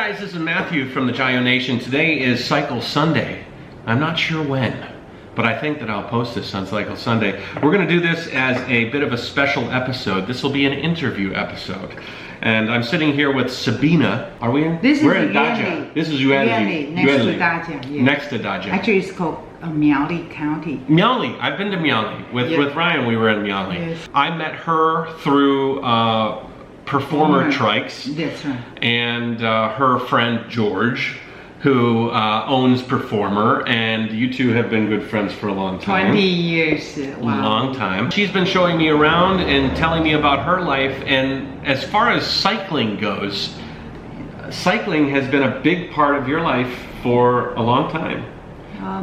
guys, this is Matthew from the Jayoe Nation. Today is Cycle Sunday. I'm not sure when, but I think that I'll post this on Cycle Sunday. We're gonna do this as a bit of a special episode. This will be an interview episode. And I'm sitting here with Sabinna. Are we in? This We're is in Daja. This is Yuanli. Next to Daja. Yeah. Next to Daja. Actually, it's called Miaoli County. Miaoli. I've been to Miaoli. With Ryan, we were in Miaoli. Yes. I met her through Performer Trikes. That's right. And her friend George, who owns Performer, and you two have been good friends for a long time. 20 years. Wow. Long time. She's been showing me around and telling me about her life, and as far as cycling goes, cycling has been a big part of your life for a long time.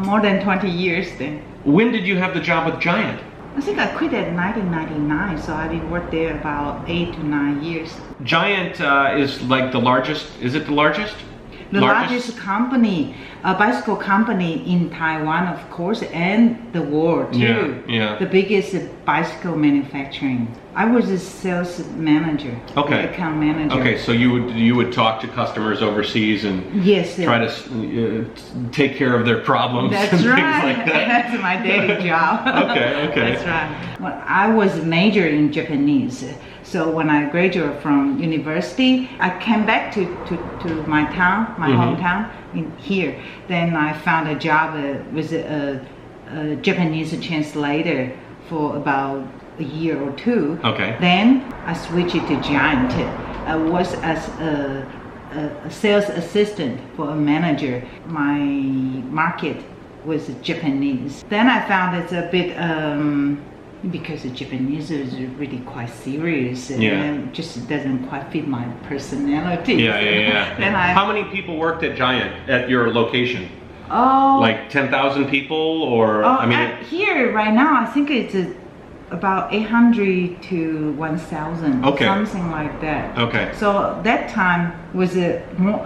More than 20 years then. When did you have the job with Giant? I think I quit in 1999, so I've been worked there about 8 to 9 years. Giant is like the largest, is it the largest? The largest company, bicycle company in Taiwan, of course, and the world too. Yeah. The biggest bicycle manufacturing. I was a sales manager, account manager. Okay, so you would talk to customers overseas and try to take care of their problems. That's and right. Things like that. That's my daily job. Okay. That's right. Well, I was major in Japanese. So when I graduated from university, I came back to my town, my hometown in here. Then I found a job with a Japanese translator for about a year or two. Okay. Then I switched to Giant. I was as a sales assistant for a manager. My market was Japanese. Then I found it's a bit because the Japanese is really quite serious and just doesn't quite fit my personality. Yeah. Then How many people worked at Giant at your location? Oh, like 10,000 people, or here right now I think it's about 800 to 1,000, something like that. Okay. So that time was a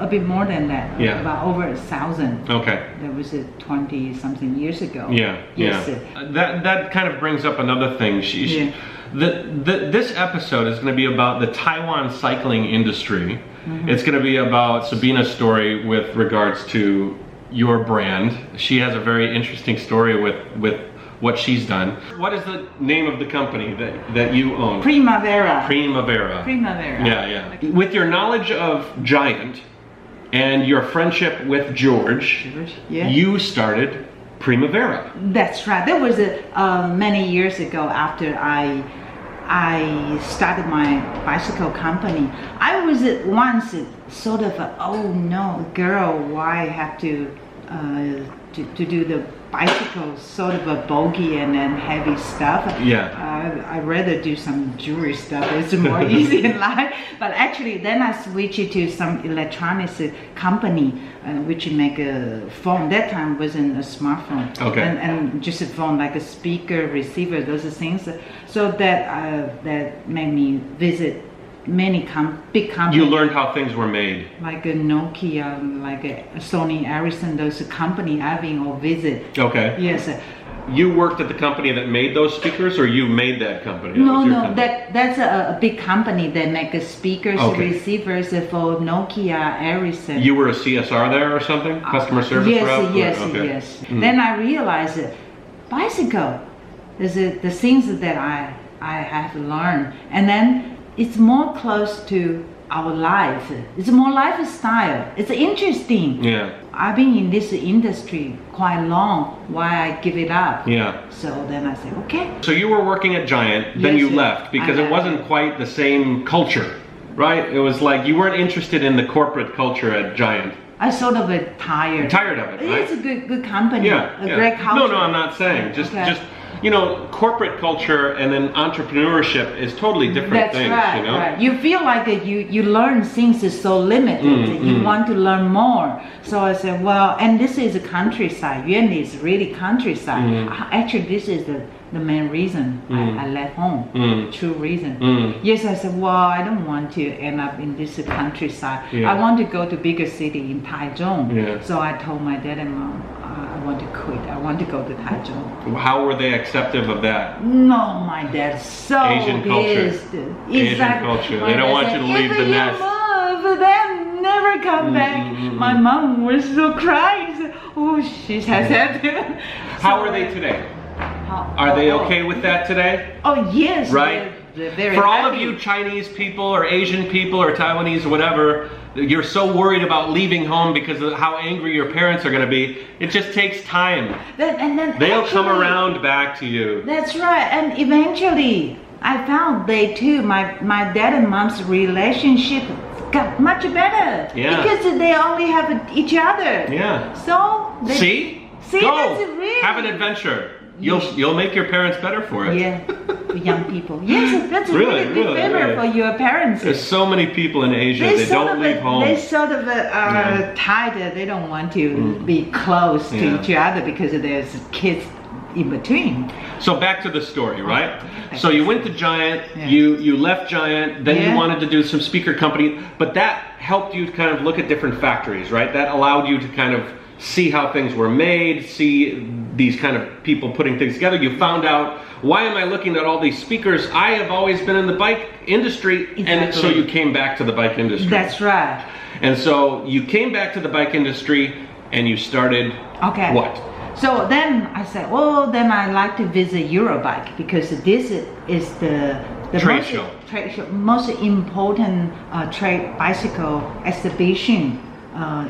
bit more than that. Yeah. About over 1,000. Okay. That was 20 something years ago. Yeah. Yes. That kind of brings up another thing. This episode is going to be about the Taiwan cycling industry. It's going to be about Sabinna's story with regards to your brand. She has a very interesting story with what she's done. What is the name of the company that you own? Primavera. Primavera. Yeah. With your knowledge of Giant and your friendship with George, you started Primavera. That's right. That was many years ago after I started my bicycle company. I was once sort of oh no, girl, why have to do the bicycle, sort of a bulky and then heavy stuff. I'd rather do some jewelry stuff. It's more easy in life. But actually, then I switched to some electronics company, which make a phone. That time wasn't a smartphone. Okay. And just a phone, like a speaker, receiver, those things. So that made me visit many big companies. You learned how things were made. Like a Nokia, like a Sony Ericsson, those company I've been all visit. Okay. Yes. You worked at the company that made those speakers, or you made that company? No, that's a big company that make speakers, receivers for Nokia, Ericsson. You were a CSR there or something? Customer service rep? Yes. Then I realized that bicycle is the things that I have learned, and then it's more close to our life. It's more lifestyle. It's interesting. Yeah. I've been in this industry quite long. Why I give it up? Yeah. So then I said, okay. So you were working at Giant, then you left because it wasn't quite the same culture, right? It was like you weren't interested in the corporate culture at Giant. I sort of tired. Tired of it, right? It's a good company. A great culture. No, I'm not saying. Just you know, corporate culture and then entrepreneurship is totally different things. Right, you know? Right. You feel like you learn things is so limited. You want to learn more. So I said, well, and this is a countryside. Yuanli is really countryside. Actually, this is the main reason I left home. True reason. Yes, I said, well, I don't want to end up in this countryside. I want to go to bigger city in Taiwan. So I told my dad and mom, I want to quit. I want to go to Taiwan. How were they accepting of that? No, my dad's so Asian culture. pissed. Asian culture. They don't want you to leave the nest. Move, then never never come back. My mom was so crying. Said, oh, she has had to. How are they today? Are they okay with that today? Oh, yes. Right? They're very For all happy. of you Chinese people or Asian people or Taiwanese or whatever, you're so worried about leaving home because of how angry your parents are going to be. It just takes time. Then They'll come actually- around back to you. That's right. And eventually, I found they too, my dad and mom's relationship got much better. Yeah. Because they only have each other. Yeah. So they, See? See, Go. that's really Have an adventure. You'll make your parents better for it. Yeah, for young people. Yes, that's Really, really big really, favor really. for your parents. There's so many people in Asia, they don't leave home. They sort of tied. They don't want to be close to Yeah. each other because there's kids in between. So back to the story, right? So you went to Giant, Yeah. you left Giant, then you Yeah. wanted to do some speaker company, but that helped you to kind of look at different factories, right? That allowed you to kind of see how things were made, see these kind of people putting things together. You found out, why am I looking at all these speakers? I have always been in the bike industry, and so Exactly. you came back to the bike industry. That's right. And so you came back to the bike industry and you started Okay. what? So then I said, oh, then I like to visit Eurobike because this is the Trade most, show. Trade show, most important trade bicycle exhibition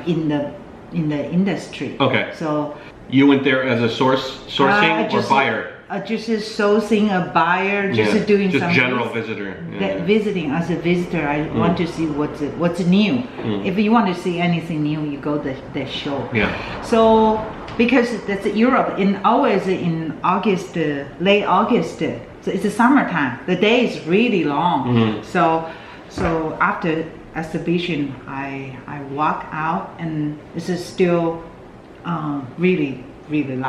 in the industry. Okay. So You went there as a sourcing or just, buyer? Just sourcing a buyer, just Yeah, doing just some general visitor. Yeah. visiting as a visitor. I want to see what's new. If you want to see anything new, you go to the show. Yeah. So because that's Europe, always in August, late August. So it's the summertime. The day is really long. So after exhibition, I walk out and it's still really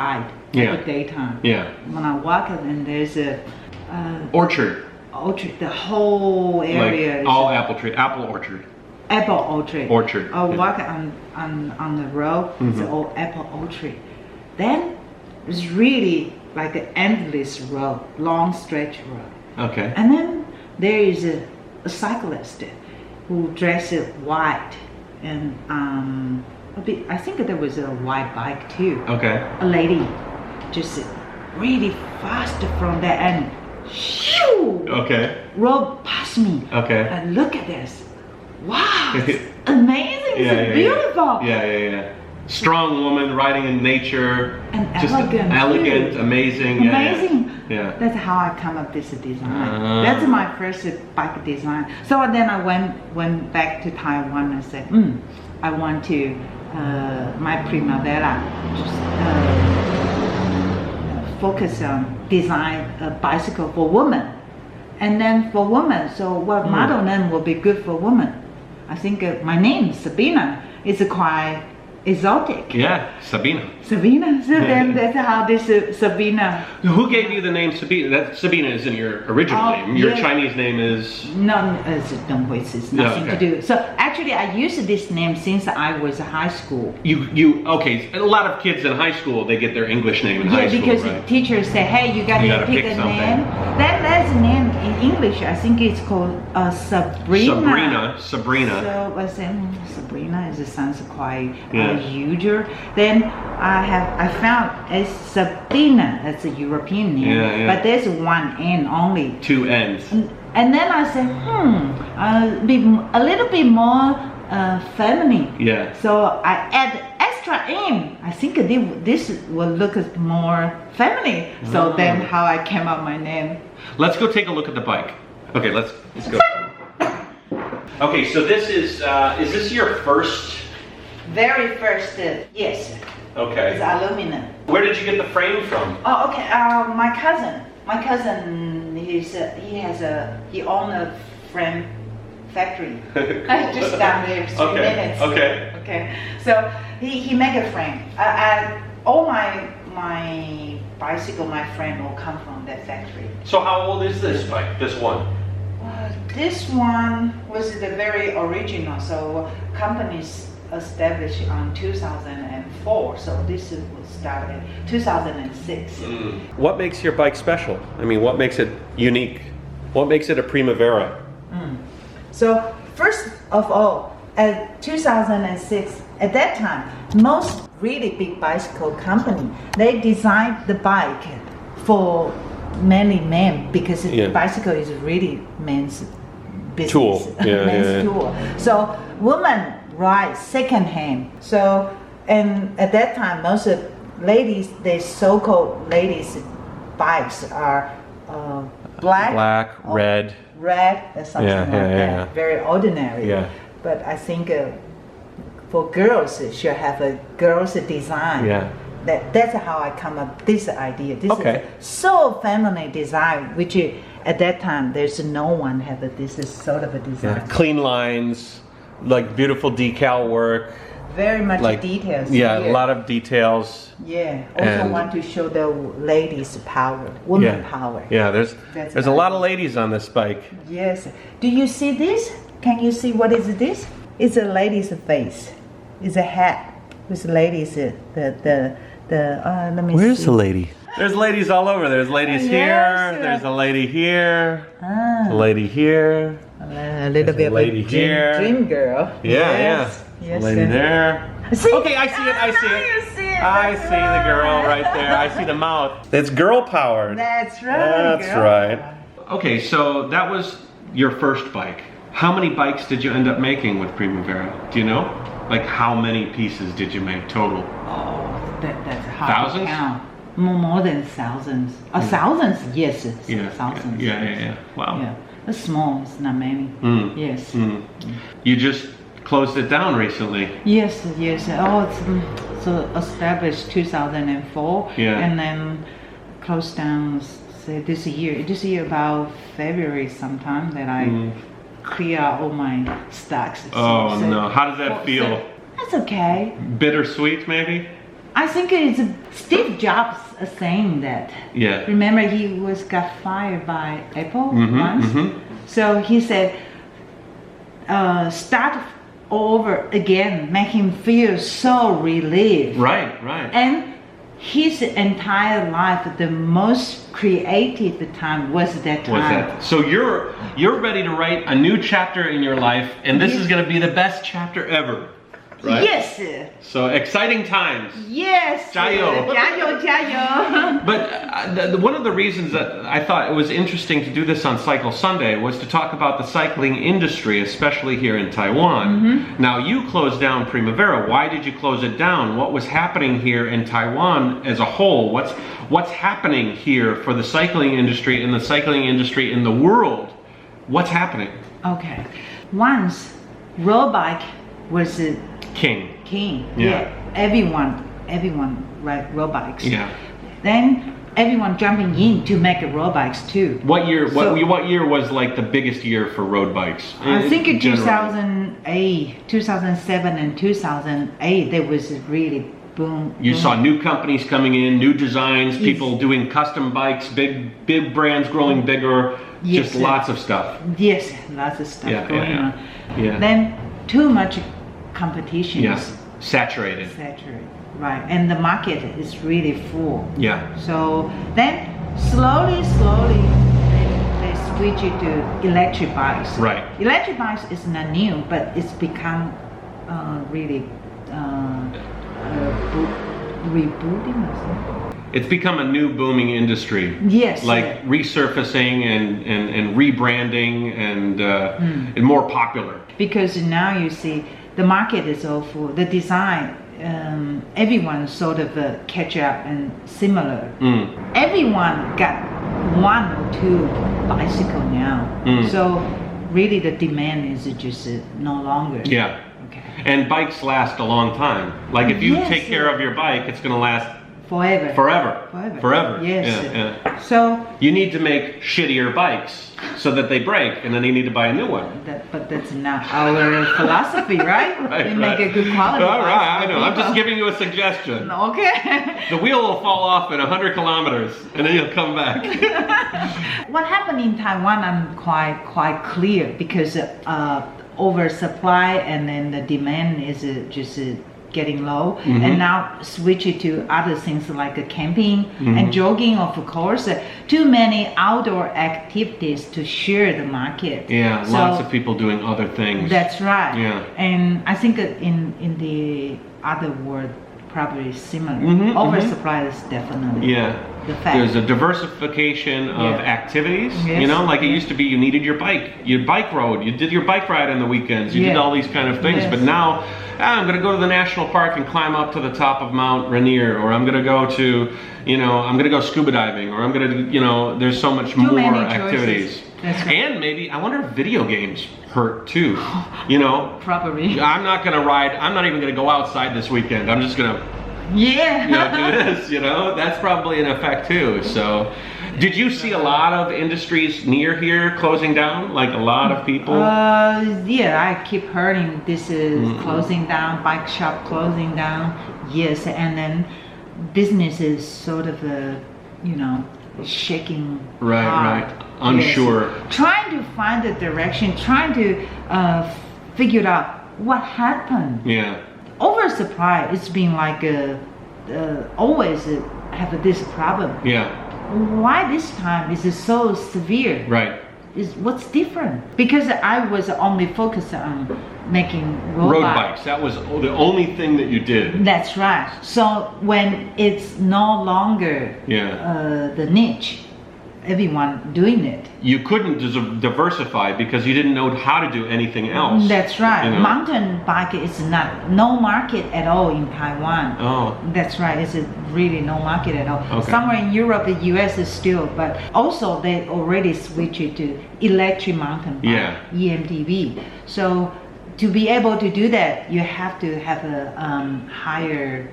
light. Yeah. The daytime. Yeah. When I walk up and there's a Orchard. orchard, the whole area. Like is all apple tree, apple orchard. apple orchard. Orchard, I yeah. walk on the road. It's an old apple orchard. Then it's really like an endless road, long stretch road. Okay. And then there is a cyclist who dresses white and I think there was a white bike too. Okay. A lady just really fast from the end. Shoo! Okay. Rode past me. Okay. And look at this. Wow, it's amazing. It's beautiful. Yeah. Strong woman riding in nature. And just elegant, elegant, too. amazing. Amazing. Yeah. That's how I come up with this design. That's my first bike design. So then I went back to Taiwan and said, I want to my Primavera just focus on design a bicycle for women. And then for women, so what model name will be good for women? I think my name, Sabinna, is quite exotic. Yeah, Sabinna. Sabinna, so then that's how this Sabinna. Who gave you the name Sabinna? That Sabinna isn't your original name. Your yeah. Chinese name is. No, it's nothing okay. to do. So actually, I used this name since I was in high school. You okay? A lot of kids in high school they get their English name in high school, because right? the teachers say, hey, you gotta pick a something. name. That's a name in English. I think it's called Sabrina. Sabrina. So I said, Sabrina sounds quite Yeah. usual. Then I found it's Sabinna. That's a European name. Yeah. But there's one N only. 2 N's. And then I said, be a little bit more feminine. Yeah. So I add extra M. I think this will look more feminine. So then how I came up my name. Let's go take a look at the bike. Okay, let's go. Okay, so this is this your first? Very first, yes. Okay. It's aluminum. Where did you get the frame from? Oh, okay. My cousin, he owns a frame factory. I just down there 3 minutes. Okay. So he make a frame. All my bicycle, my frame will come from that factory. So how old is this bike? This one? This one was the very original. So companies established on 2004. So this was started 2006. What makes your bike special? I mean, what makes it unique? What makes it a Primavera? So first of all, at 2006, at that time, most really big bicycle company, they designed the bike for mainly men because bicycle is really men's business. Tool. Men's tool. So women ride second hand. So, and at that time, most of ladies, the so-called ladies bikes are black, red, or something like that. Very ordinary. Yeah. But I think for girls, it should have a girls design. Yeah. That's how I come up this idea. This is so feminine design, which at that time there's no one have this is sort of a design. Yeah. Clean lines, like beautiful decal work. Very much details. Yeah, a lot of details. Yeah. Also want to show the ladies' power, women power. Yeah, there's a lot of ladies on this bike. Yes. Do you see this? Can you see what is this? It's a lady's face. It's a hat with ladies. Let me Where's see. the lady? There's ladies all over. There's ladies here. There's a lady here. A lady here. A little bit of a dream girl. Yes. Yes. A lady there. See? Okay, I see it. I see it. You see it. I see the girl right there. I see the mouth. It's girl powered. That's right. That's right. Okay, so that was your first bike. How many bikes did you end up making with Primavera? Do you know? Like how many pieces did you make total? Oh, that's hard Thousands? to count. More than thousands. Thousands? Yes, thousands. Yeah. Wow. Yeah, it's small. It's not many. Yes. You just closed it down recently. Yes. Oh, it's so established 2004. Yeah. And then closed down say this year. This year about February sometime that I clear out all my stocks. Oh no! How does that feel? That's okay. Bittersweet, maybe. I think it's Steve Jobs saying that. Yeah. Remember, he got fired by Apple once. So he said, start over again, make him feel so relieved. Right. And his entire life, the most creative time was that time. So you're ready to write a new chapter in your life, and this is going to be the best chapter ever, right? Yes. So exciting times. Yes. Jayoe. Jayoe. But one of the reasons that I thought it was interesting to do this on Cycle Sunday was to talk about the cycling industry, especially here in Taiwan. Now you closed down Primavera. Why did you close it down? What was happening here in Taiwan as a whole? What's happening here for the cycling industry and the cycling industry in the world? What's happening? Okay. Once road bike was king. Yeah. Everyone ride road bikes. Yeah. Then everyone jumping in to make road bikes too. What year was like the biggest year for road bikes? I think in 2008, 2007 and 2008 there was a really boom. You saw new companies coming in, new designs, people doing custom bikes, big brands growing bigger, just lots of stuff. Yes, lots of stuff going on. Yeah. Then too much competition. Yes. Saturated. Right. And the market is really full. Yeah. So then slowly they switch it to electric bikes. Right. Electric bikes is not new, but it's become really rebooting or something. It's become a new booming industry. Yes. Like resurfacing and rebranding and more popular. Because now you see the market is all full. The design, everyone sort of catch up and similar. Everyone got one or two bicycle now. So really the demand is just no longer. Yeah. Okay. And bikes last a long time. Like if you take care of your bike, it's going to last forever. Yes. Yeah. So you need to make shittier bikes so that they break, and then you need to buy a new one. But that's not our philosophy, right? We make a good quality. All right, I know. I'm just giving you a suggestion. Okay. The wheel will fall off in 100 kilometers, and then you'll come back. What happened in Taiwan, I'm quite clear because oversupply, and then the demand is just getting low, and now switch it to other things like camping and jogging, of course. Too many outdoor activities to share the market. Yeah, So lots of people doing other things. that's right. Yeah. And I think that in the other world, probably similar. Oversupply is definitely the fact. There's a diversification of activities. Yes. You know, like it used to be, you needed your bike rode, you did your bike ride on the weekends, you did all these kind of things. Yes. But now, I'm going to go to the national park and climb up to the top of Mount Rainier, or I'm going to go to, I'm going to go scuba diving, or I'm going to, there's so much more many activities. choices. That's right. And maybe, I wonder if video games hurt too. Probably. I'm not going to ride, I'm not even going to go outside this weekend. I'm just going to do this, that's probably an effect too. So did you see a lot of industries near here closing down, like a lot of people? I keep hearing this is closing down, bike shop closing down. Yes, and then businesses sort of shaking hard. Right, unsure. Yes. Trying to find the direction, trying to figure out what happened. Yeah. Oversupply, it's been like always have this problem. Yeah. Why this time is it so severe? Right. What's different? Because I was only focused on making road bikes. That was the only thing that you did. That's right. So when it's no longer the niche, everyone doing it. You couldn't diversify because you didn't know how to do anything else. That's right. Mountain bike is no market at all in Taiwan. Oh. That's right. It's really no market at all. Okay. Somewhere in Europe, the US is still, but also they already switched it to electric mountain bike, EMTB. So to be able to do that, you have to have a higher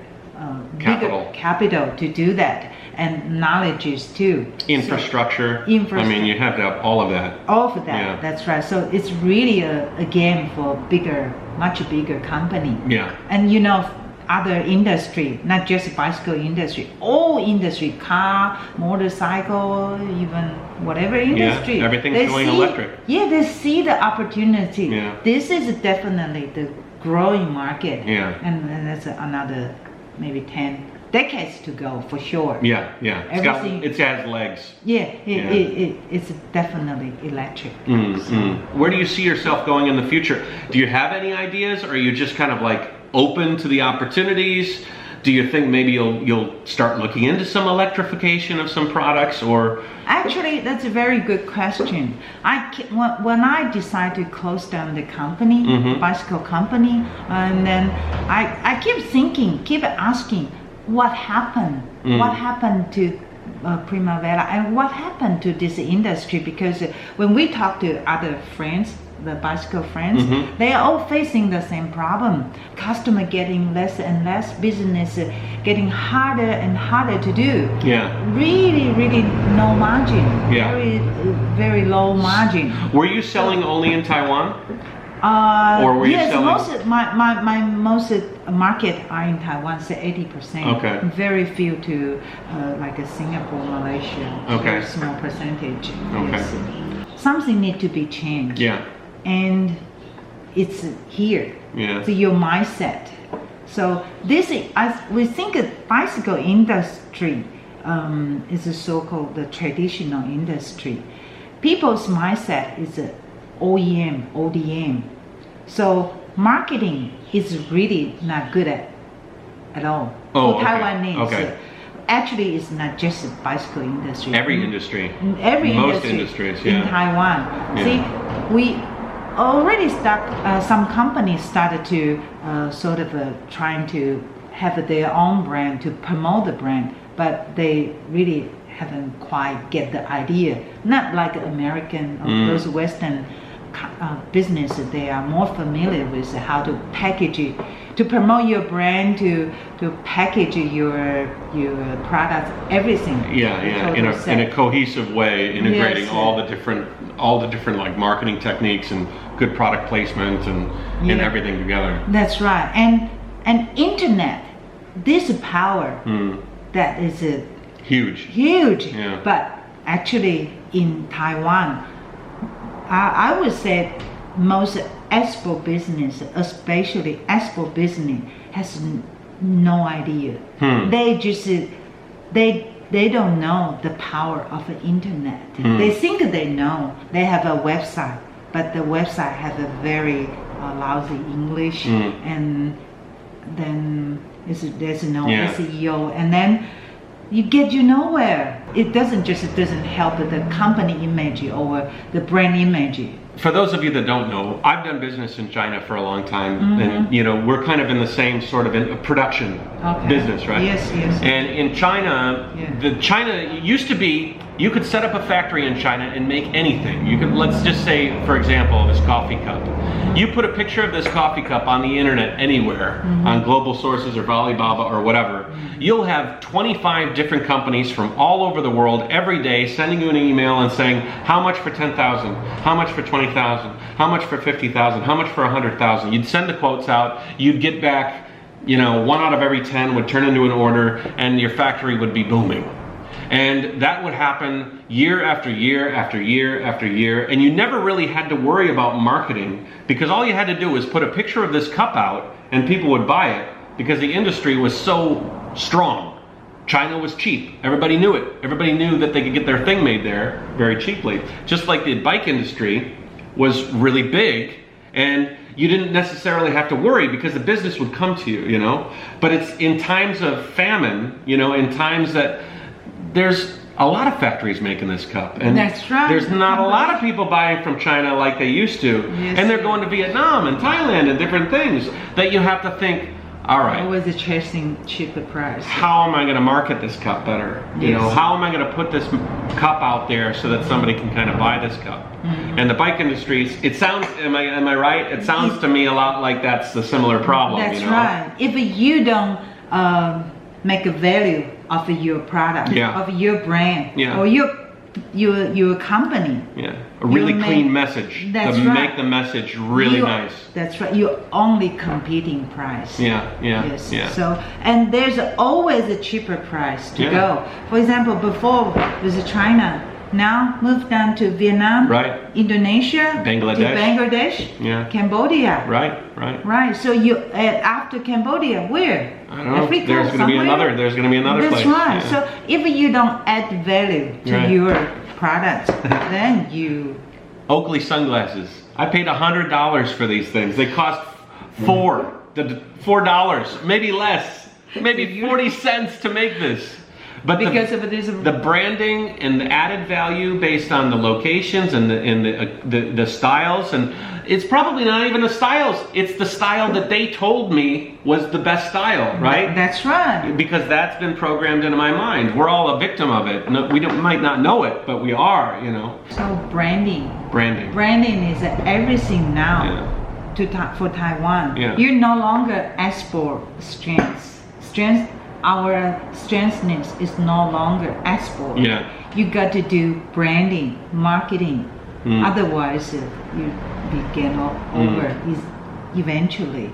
bigger capital to do that, and knowledge too. Infrastructure. I mean, you have to have all of that. All of that, that's right. So it's really a game for much bigger company. Yeah. And other industry, not just bicycle industry, all industry, car, motorcycle, even whatever industry. Yeah, everything's going electric. Yeah, they see the opportunity. Yeah. This is definitely the growing market. Yeah. And that's another maybe 10 decades to go for sure. Yeah. It has legs. Yeah, it's definitely electric. Where do you see yourself going in the future? Do you have any ideas, or are you just kind of like open to the opportunities? Do you think maybe you'll start looking into some electrification of some products, or? Actually, that's a very good question. When I decided to close down the company, bicycle company, and then I keep thinking, keep asking, what happened? What happened to Primavera, and what happened to this industry? Because when we talk to other friends, the bicycle friends, they are all facing the same problem. Customer getting less and less, business getting harder and harder to do. Yeah. Really, really no margin. Yeah. Very, very low margin. Were you selling only in Taiwan? Or were you yes, selling? my most market are in Taiwan, say 80%. Okay. Very few to like Singapore, Malaysia. Okay. Very small percentage. Okay. Yes. Something need to be changed. Yeah. And it's here. Yeah. So your mindset. So we think a bicycle industry is a so-called the traditional industry. People's mindset is OEM, ODM. So marketing is really not good at all. Oh, For okay. Taiwanese. Okay. Actually, it's not just the bicycle industry. Every industry. Most industries, in Taiwan. Yeah. See, we already some companies started to sort of trying to have their own brand to promote the brand, but they really haven't quite get the idea. Not like American or those Western businesses, they are more familiar with how to package it, to promote your brand, to package your products, everything. Yeah, in a cohesive way, integrating all the different like marketing techniques and good product placement and everything together. That's right. And internet, this power that is huge. Yeah. But actually in Taiwan, I would say most export business, especially export business, has no idea. They just they don't know the power of the internet. They think they know. They have a website, but the website has a very lousy English, and then there's no SEO, and then you get you nowhere. It doesn't help the company image or the brand image. For those of you that don't know, I've done business in China for a long time, and you know, we're kind of in the same sort of production business, right? Yes. And in China, China used to be, you could set up a factory in China and make anything. You could, let's just say, for example, this coffee cup. You put a picture of this coffee cup on the internet anywhere, on Global Sources or Alibaba or whatever, you'll have 25 different companies from all over the world every day sending you an email and saying, how much for 10,000? How much for 20,000? How much for 50,000? How much for 100,000? You'd send the quotes out, you'd get back, you know, 1 out of every 10 would turn into an order, and your factory would be booming. And that would happen year after year after year after year, and you never really had to worry about marketing, because all you had to do was put a picture of this cup out and people would buy it, because the industry was so strong. China was cheap. Everybody knew it. Everybody knew that they could get their thing made there very cheaply. Just like the bike industry was really big, and you didn't necessarily have to worry because the business would come to you, you know? But it's in times of famine, you know, in times that there's a lot of factories making this cup, and that's right. There's not a lot of people buying from China like they used to, and they're going to Vietnam and Thailand and different things that you have to think, all right, always chasing cheaper price. How am I going to market this cup better? You know, how am I going to put this cup out there so that somebody can kind of buy this cup? And the bike industry, it sounds, am I right? It sounds to me a lot like that's a similar problem. That's you know? right. If you don't make a value of your product, of your brand, or your company. A really clean message. Make the message really nice. That's right. You're only competing price. Yes. So, and there's always a cheaper price to go. For example, before was China, now moved down to Vietnam, Indonesia, Bangladesh, Cambodia. Right. So you after Cambodia, where? I don't know. Africa, there's going to be another. There's going to be another place. That's right. So if you don't add value to your product, then you. Oakley sunglasses. I paid $100 for these things. They cost $4, maybe less, maybe 40 cents to make this. But because of this, the branding and the added value based on the locations and the styles, and it's probably not even the styles. It's the style that they told me was the best style, right? That's right. Because that's been programmed into my mind. We're all a victim of it. We might not know it, but we are, you know. So branding is everything now for Taiwan. You're no longer export strength. Our strengthness is no longer export. You got to do branding, marketing. Otherwise, you begin over eventually.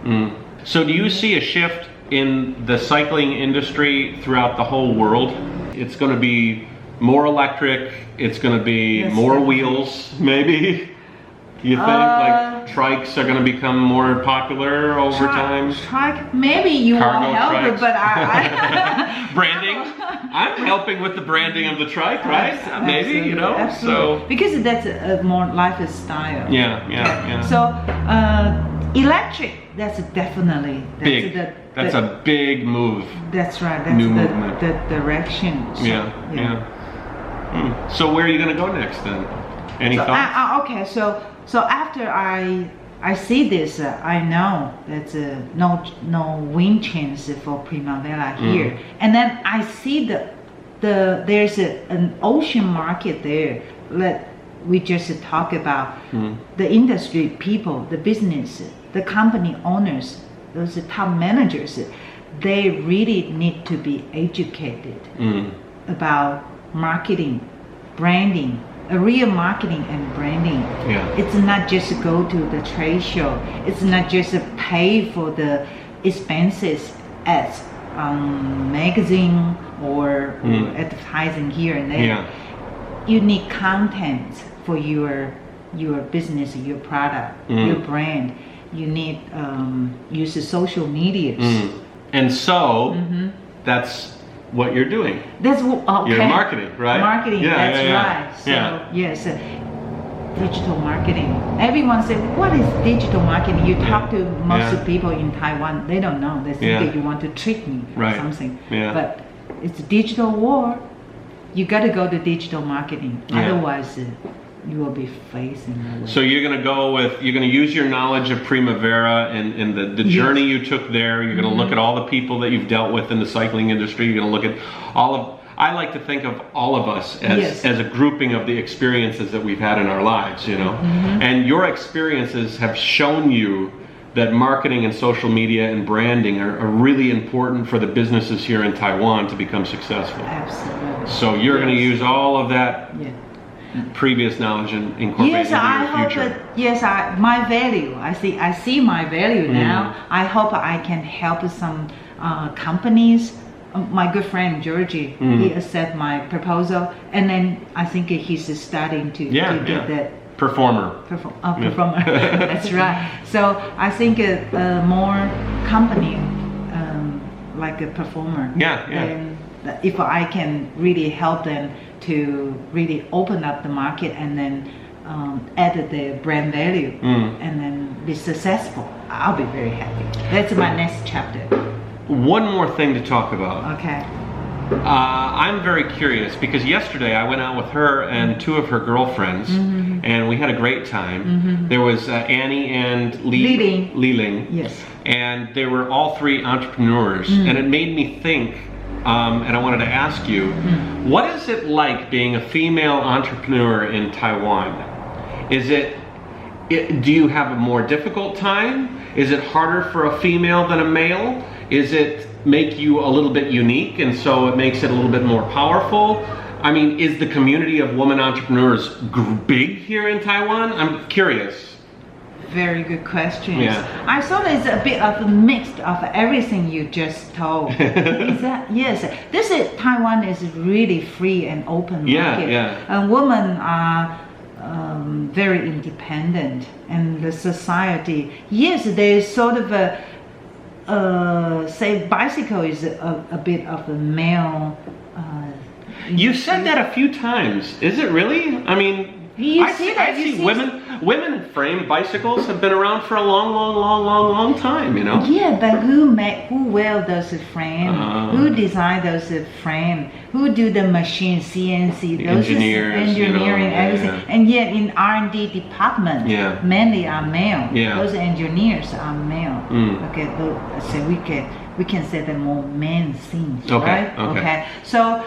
So do you see a shift in the cycling industry throughout the whole world? It's going to be more electric. It's going to be more wheels, maybe. You think like trikes are going to become more popular over time? Trike, maybe you won't help it, but I branding. I'm helping with the branding of the trike, right? Maybe, you know. Absolutely. So because that's a more lifestyle. Yeah. So electric, that's definitely big. That's a big move. That's right. That's movement. The direction. So, So where are you going to go next then? Any thoughts? Okay, so after I see this, I know that's no wind chance for Primavera here, and then I see there's an ocean market there. We just talk about the industry people, the business, the company owners, those top managers. They really need to be educated about marketing, branding. A real marketing and branding. It's not just go to the trade show. It's not just pay for the expenses at magazine or advertising here and there. You need content for your your business, your product, your brand, you need use the social medias. And so that's what you're doing. That's okay. You're marketing, right? Marketing, that's right. So yes, digital marketing. Everyone said, "What is digital marketing?" You talk to most people in Taiwan, they don't know. They think that you want to trick me or something. But it's a digital war. You got to go to digital marketing. Otherwise, you will be facing away. So you're going to use your knowledge of Primavera and the journey you took there. You're going to look at all the people that you've dealt with in the cycling industry. You're going to look at I like to think of all of us as a grouping of the experiences that we've had in our lives, you know. And your experiences have shown you that marketing and social media and branding are really important for the businesses here in Taiwan to become successful. Absolutely. So you're going to use all of that previous knowledge and incorporate it into your future. My value. I see my value now. I hope I can help some companies. My good friend Georgie, he accepted my proposal, and then I think he's starting to get that performer. Performer. That's right. So I think more company like a performer. And if I can really help them to really open up the market and then add the brand value and then be successful, I'll be very happy. That's my next chapter. One more thing to talk about. Okay. I'm very curious because yesterday I went out with her and two of her girlfriends and we had a great time. There was Annie and Li Ling. Yes. And they were all three entrepreneurs and it made me think, and I wanted to ask you, what is it like being a female entrepreneur in Taiwan? Do you have a more difficult time? Is it harder for a female than a male? Is it make you a little bit unique and so it makes it a little bit more powerful? I mean, is the community of women entrepreneurs big here in Taiwan? I'm curious. Very good questions. I thought it's a bit of a mix of everything you just told. Taiwan is really free and open market. And women are very independent, and the society, there's sort of say bicycle is a bit of a male. You said that a few times. Is it really? I mean, I see women frame bicycles have been around for a long time, you know. Yeah, but who wear those frame? Who design those frame? Who do the machine CNC? Those engineering, everything. And yet in R&D department, mainly are male. Those engineers are male. Okay, so we can say the more men things, right? Okay. So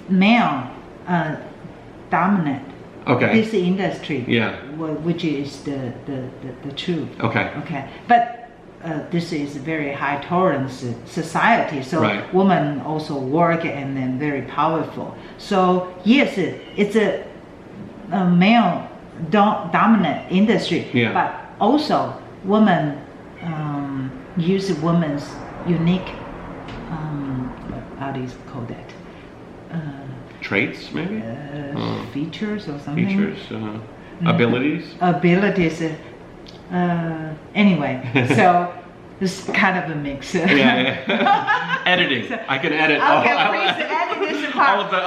male dominant. This industry, which is the truth. Okay. But this is a very high tolerance society, so women also work and then very powerful. So yes, it's a male dominant industry, but also women use women's unique. How do you call that? Traits, maybe? Features or something. Features, abilities? Abilities. Anyway, so it's kind of a mix. Editing. I can edit. Okay, please edit this part. All of the,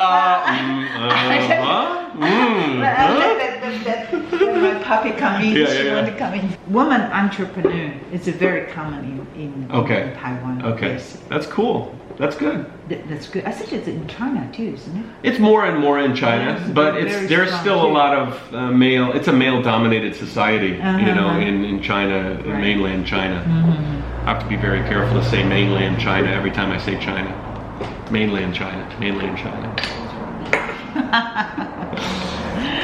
my puppy coming. She want to come in. Woman entrepreneur is very common in Taiwan. Okay, that's cool. That's good. That's good. I think it's in China too, isn't it? It's more and more in China, but there's still a lot of male. It's a male-dominated society, you know, in China, mainland China. I have to be very careful to say mainland China every time I say China. Mainland China.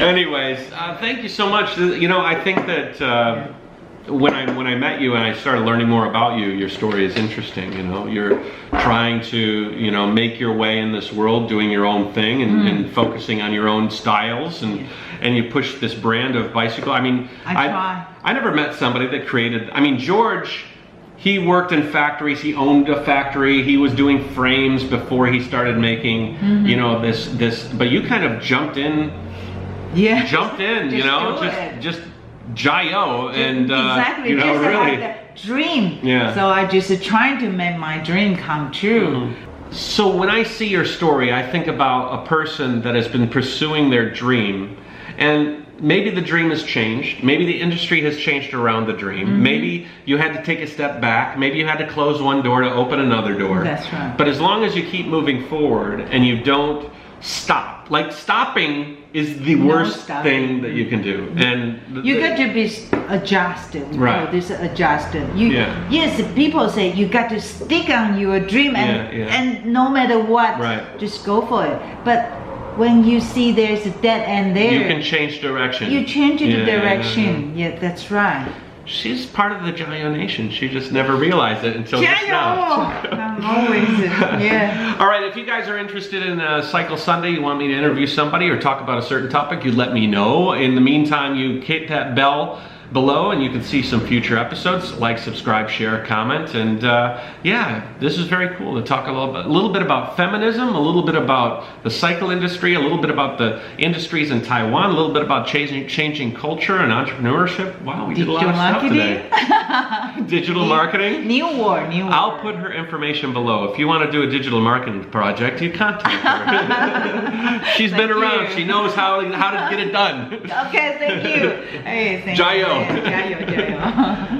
Anyways, thank you so much. You know, I think that when I met you and I started learning more about you, your story is interesting. You know, you're trying to, you know, make your way in this world, doing your own thing and focusing on your own styles, and you push this brand of bicycle. I mean, I never met somebody that created. I mean, George, he worked in factories. He owned a factory. He was doing frames before he started making, you know, this. But you kind of jumped in Yeah. jumped in, you Just know, do it. just Jayoe and exactly, you know, just really. like that dream. Yeah. So I just trying to make my dream come true. So when I see your story, I think about a person that has been pursuing their dream, and maybe the dream has changed. Maybe the industry has changed around the dream. Maybe you had to take a step back. Maybe you had to close one door to open another door. That's right. But as long as you keep moving forward and you don't stop, like stopping is the worst stopping. thing that you can do. And You got to be adjusted. Right. Oh, this adjusted. You, Yeah. Yes, people say you got to stick on your dream and Yeah, yeah. and no matter what, Right. just go for it. But when you see there's a dead end there, you can change direction. you change the Yeah, yeah, direction. Yeah, that's right. She's part of the Jayoe Nation. She just never realized it until just Jayoe! now. I'm always, yeah. All right, if you guys are interested in Cycle Sunday, you want me to interview somebody or talk about a certain topic, you let me know. In the meantime, you hit that bell below and you can see some future episodes. Like, subscribe, share, comment, and yeah, this is very cool to talk a little bit about feminism, a little bit about the cycle industry, a little bit about the industries in Taiwan, a little bit about changing culture and entrepreneurship. Wow, we did a lot of stuff today. Digital marketing. New war. I'll put her information below. If you want to do a digital marketing project, you contact her. She's been around. you. She knows how to get it done. Okay, thank you. Hey, thank Jayoe. you. Jayoe.